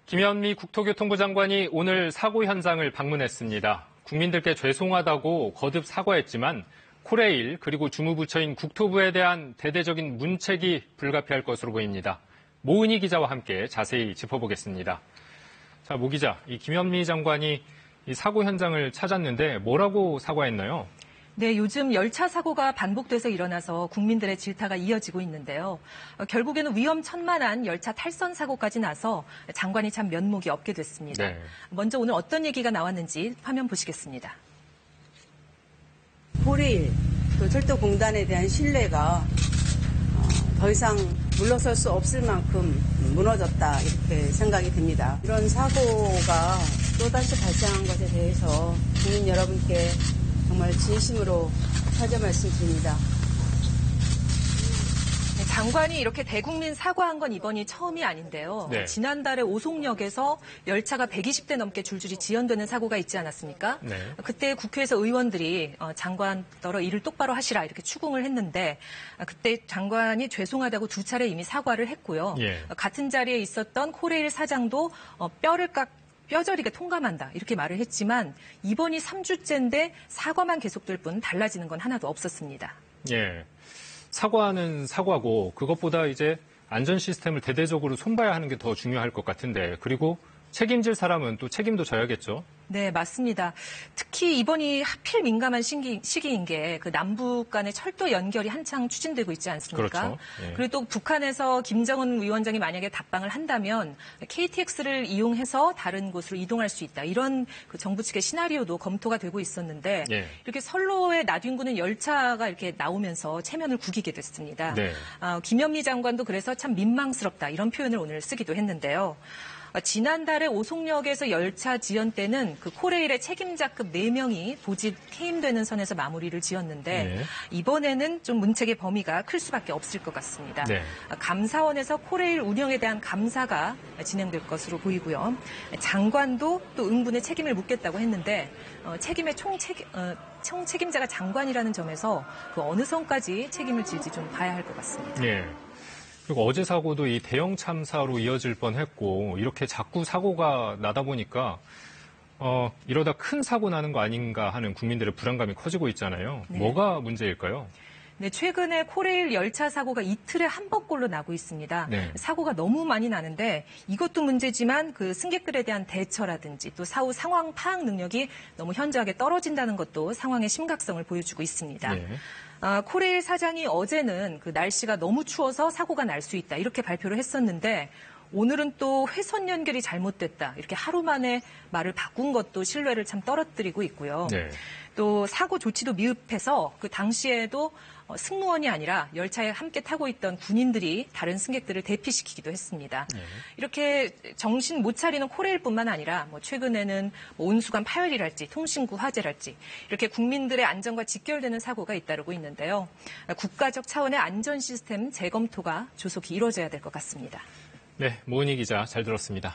김현미 국토교통부 장관이 오늘 사고 현장을 방문했습니다. 국민들께 죄송하다고 거듭 사과했지만 코레일 그리고 주무부처인 국토부에 대한 대대적인 문책이 불가피할 것으로 보입니다. 모은희 기자와 함께 자세히 짚어보겠습니다. 자, 모 기자, 이 김현미 장관이 이 사고 현장을 찾았는데 뭐라고 사과했나요? 네, 요즘 열차 사고가 반복돼서 일어나서 국민들의 질타가 이어지고 있는데요. 결국에는 위험천만한 열차 탈선 사고까지 나서 장관이 참 면목이 없게 됐습니다. 네. 먼저 오늘 어떤 얘기가 나왔는지 화면 보시겠습니다. 코레일, 또 철도공단에 대한 신뢰가 더 이상 물러설 수 없을 만큼 무너졌다 이렇게 생각이 듭니다. 이런 사고가 또다시 발생한 것에 대해서 국민 여러분께 정말 진심으로 사죄 말씀드립니다. 장관이 이렇게 대국민 사과한 건 이번이 처음이 아닌데요. 네. 지난달에 오송역에서 열차가 120대 넘게 줄줄이 지연되는 사고가 있지 않았습니까? 네. 그때 국회에서 의원들이 장관더러 일을 똑바로 하시라 이렇게 추궁을 했는데 그때 장관이 죄송하다고 두 차례 이미 사과를 했고요. 예. 같은 자리에 있었던 코레일 사장도 뼈저리게 통감한다 이렇게 말을 했지만 이번이 3주째인데 사과만 계속될 뿐 달라지는 건 하나도 없었습니다. 예. 사과는 사과고 그것보다 이제 안전 시스템을 대대적으로 손봐야 하는 게 더 중요할 것 같은데 그리고 책임질 사람은 또 책임도 져야겠죠. 네, 맞습니다. 특히 이번이 하필 민감한 시기인 게 그 남북 간의 철도 연결이 한창 추진되고 있지 않습니까? 그렇죠. 예. 그리고 또 북한에서 김정은 위원장이 만약에 답방을 한다면 KTX를 이용해서 다른 곳으로 이동할 수 있다. 이런 그 정부 측의 시나리오도 검토가 되고 있었는데 예. 이렇게 선로에 나뒹구는 열차가 이렇게 나오면서 체면을 구기게 됐습니다. 네. 김현미 장관도 그래서 참 민망스럽다 이런 표현을 오늘 쓰기도 했는데요. 지난달에 오송역에서 열차 지연 때는 그 코레일의 책임자급 4명이 보직 해임되는 선에서 마무리를 지었는데 네. 이번에는 좀 문책의 범위가 클 수밖에 없을 것 같습니다. 네. 감사원에서 코레일 운영에 대한 감사가 진행될 것으로 보이고요. 장관도 또 응분의 책임을 묻겠다고 했는데 책임의 총책임자가 장관이라는 점에서 그 어느 선까지 책임을 질지 좀 봐야 할 것 같습니다. 예. 그리고 어제 사고도 이 대형 참사로 이어질 뻔했고 이렇게 자꾸 사고가 나다 보니까 이러다 큰 사고 나는 거 아닌가 하는 국민들의 불안감이 커지고 있잖아요. 네. 뭐가 문제일까요? 네, 최근에 코레일 열차 사고가 이틀에 한 번꼴로 나고 있습니다. 네. 사고가 너무 많이 나는데 이것도 문제지만 그 승객들에 대한 대처라든지 또 사후 상황 파악 능력이 너무 현저하게 떨어진다는 것도 상황의 심각성을 보여주고 있습니다. 예. 코레일 사장이 어제는 그 날씨가 너무 추워서 사고가 날 수 있다 이렇게 발표를 했었는데 오늘은 또 회선 연결이 잘못됐다 이렇게 하루 만에 말을 바꾼 것도 신뢰를 참 떨어뜨리고 있고요. 네. 또 사고 조치도 미흡해서 그 당시에도 승무원이 아니라 열차에 함께 타고 있던 군인들이 다른 승객들을 대피시키기도 했습니다. 네. 이렇게 정신 못 차리는 코레일뿐만 아니라 최근에는 온수관 파열이랄지 통신구 화재랄지 이렇게 국민들의 안전과 직결되는 사고가 잇따르고 있는데요. 국가적 차원의 안전 시스템 재검토가 조속히 이루어져야 될 것 같습니다. 네, 모은희 기자 잘 들었습니다.